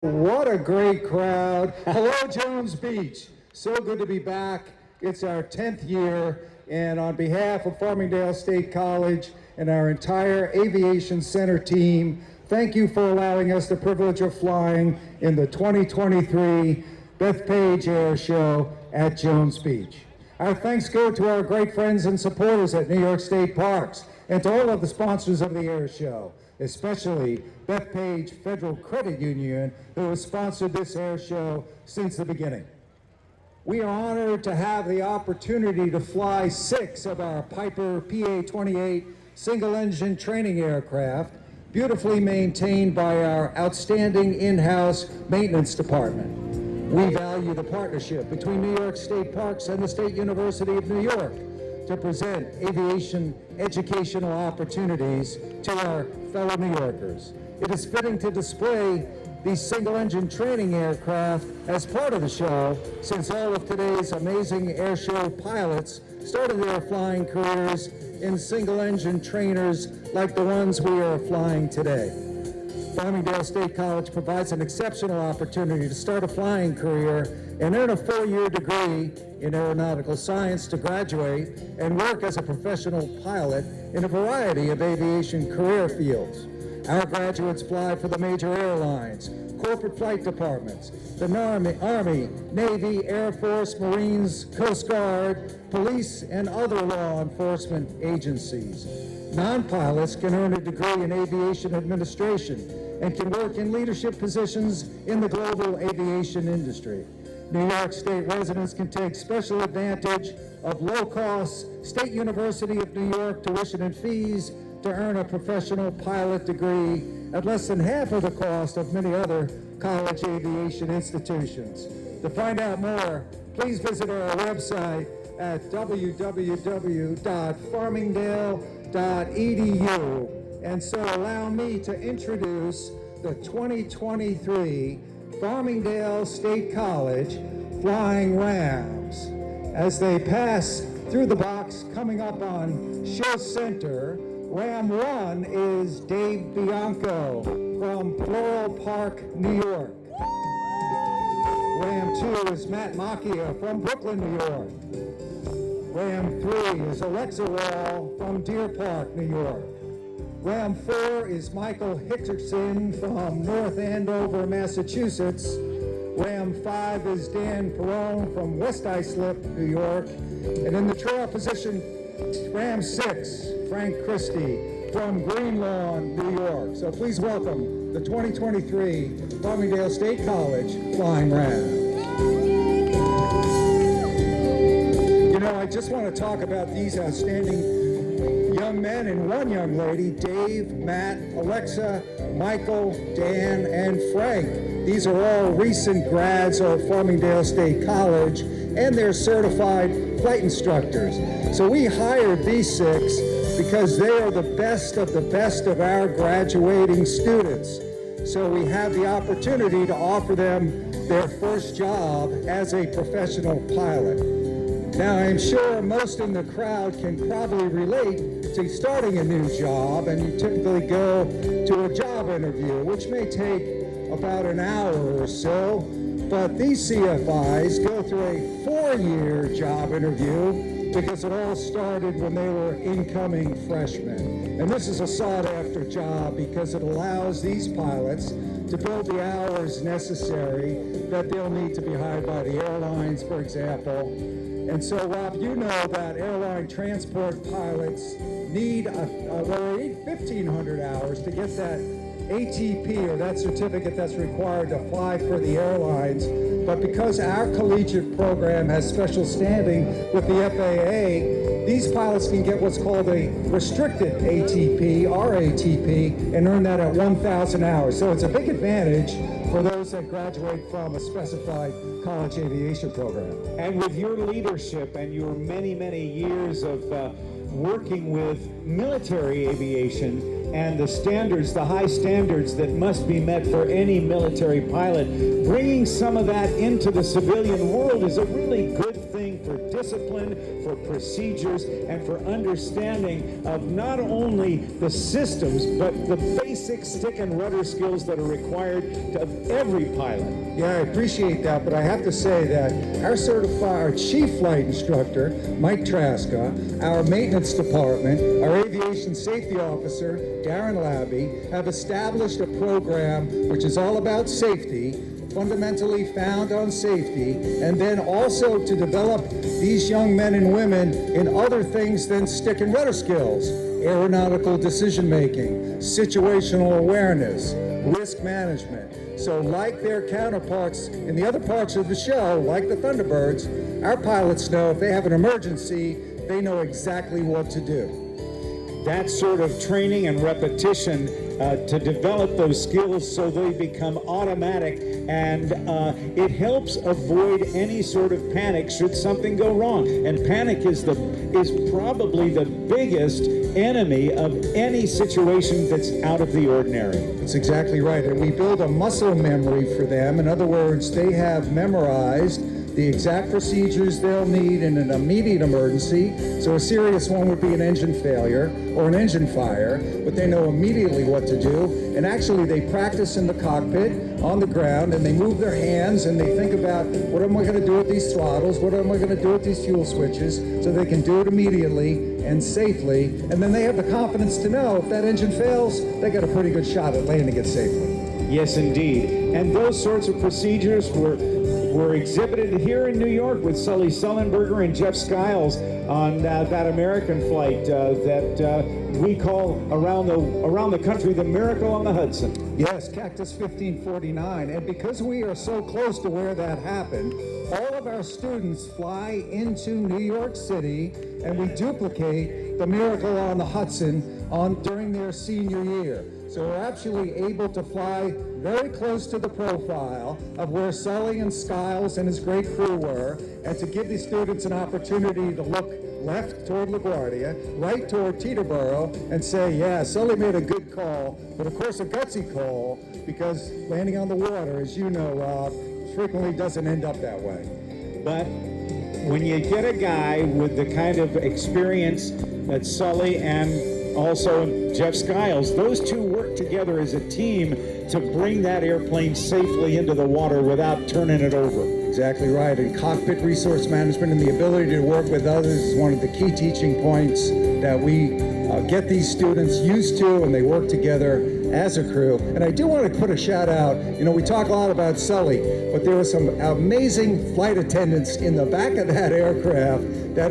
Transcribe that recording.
What a great crowd. Hello, Jones Beach. So good to be back. It's our 10th year, and on behalf of Farmingdale State College and our entire Aviation Center team, thank you for allowing us the privilege of flying in the 2023 Bethpage Air Show at Jones Beach. Our thanks go to our great friends and supporters at New York State Parks and to all of the sponsors of the air show, especially Bethpage Federal Credit Union, who has sponsored this air show since the beginning. We are honored to have the opportunity to fly 6 of our Piper PA-28 single-engine training aircraft, beautifully maintained by our outstanding in-house maintenance department. We value the partnership between New York State Parks and the State University of New York to present aviation educational opportunities to our fellow New Yorkers. It is fitting to display these single-engine training aircraft as part of the show, since all of today's amazing air show pilots started their flying careers in single-engine trainers like the ones we are flying today. Farmingdale State College provides an exceptional opportunity to start a flying career and earn a 4-year degree in aeronautical science to graduate and work as a professional pilot in a variety of aviation career fields. Our graduates fly for the major airlines, corporate flight departments, the Army, Navy, Air Force, Marines, Coast Guard, police, and other law enforcement agencies. Non-pilots can earn a degree in aviation administration and can work in leadership positions in the global aviation industry. New York State residents can take special advantage of low-cost State University of New York tuition and fees to earn a professional pilot degree at less than half of the cost of many other college aviation institutions. To find out more, please visit our website at www.farmingdale.edu. And so allow me to introduce the 2023 Farmingdale State College Flying Rams. As they pass through the box coming up on Show Center, Ram 1 is Dave Bianco from Floral Park, New York. Ram 2 is Matt Macchia from Brooklyn, New York. Ram 3 is Alexa Wall from Deer Park, New York. Ram 4 is Michael Hickerson from North Andover, Massachusetts. Ram 5 is Dan Perone from West Islip, New York. And in the trail position, Ram 6, Frank Christie from Green Lawn, New York. So please welcome the 2023 Farmingdale State College Flying Rams. You know, I just want to talk about these outstanding young men and one young lady, Dave, Matt, Alexa, Michael, Dan, and Frank. These are all recent grads of Farmingdale State College, and they're certified flight instructors. So we hired these 6 because they are the best of our graduating students. So we have the opportunity to offer them their first job as a professional pilot. Now, I'm sure most in the crowd can probably relate to starting a new job, and you typically go to a job interview, which may take about an hour or so, but these CFIs go through a 4-year job interview because it all started when they were incoming freshmen. And this is a sought-after job because it allows these pilots to build the hours necessary that they'll need to be hired by the airlines, for example. And so, Rob, you know that airline transport pilots need 1,500 hours to get that ATP, or that certificate that's required to fly for the airlines. But because our collegiate program has special standing with the FAA, these pilots can get what's called a restricted ATP, RATP, and earn that at 1,000 hours. So it's a big advantage for those that graduate from a specified college aviation program. And with your leadership and your many, many years of working with military aviation and the standards, the high standards that must be met for any military pilot, bringing some of that into the civilian world is a really good thing for discipline, for procedures, and for understanding of not only the systems, but the basic stick and rudder skills that are required of every pilot. Yeah, I appreciate that, but I have to say that our chief flight instructor, Mike Traska, our maintenance department, our aviation safety officer, Darren Labby, have established a program which is all about safety, fundamentally found on safety, and then also to develop these young men and women in other things than stick and rudder skills: aeronautical decision making, situational awareness, risk management. So like their counterparts in the other parts of the show, like the Thunderbirds, our pilots know if they have an emergency, they know exactly what to do. That sort of training and repetition to develop those skills so they become automatic, and it helps avoid any sort of panic should something go wrong. And panic is probably the biggest enemy of any situation that's out of the ordinary. That's exactly right. And we build a muscle memory for them. In other words, they have memorized the exact procedures they'll need in an immediate emergency. So a serious one would be an engine failure or an engine fire, but they know immediately what to do. And actually they practice in the cockpit, on the ground, and they move their hands and they think about, what am I going to do with these throttles? What am I going to do with these fuel switches? So they can do it immediately and safely. And then they have the confidence to know if that engine fails, they got a pretty good shot at landing it safely. Yes, indeed. And those sorts of procedures were exhibited here in New York with Sully Sullenberger and Jeff Skiles on that American flight that we call around the country the Miracle on the Hudson. Yes, Cactus 1549. And because we are so close to where that happened, all of our students fly into New York City and we duplicate the Miracle on the Hudson during their senior year. So we're actually able to fly very close to the profile of where Sully and Skiles and his great crew were, and to give these students an opportunity to look left toward LaGuardia, right toward Teterboro, and say, yeah, Sully made a good call, but of course a gutsy call, because landing on the water, as you know, Rob, frequently doesn't end up that way. But when you get a guy with the kind of experience that Sully and also Jeff Skiles, those two work together as a team to bring that airplane safely into the water without turning it over. Exactly right. And cockpit resource management and the ability to work with others is one of the key teaching points that we get these students used to, and they work together as a crew. And I do want to put a shout out, we talk a lot about Sully, but there were some amazing flight attendants in the back of that aircraft that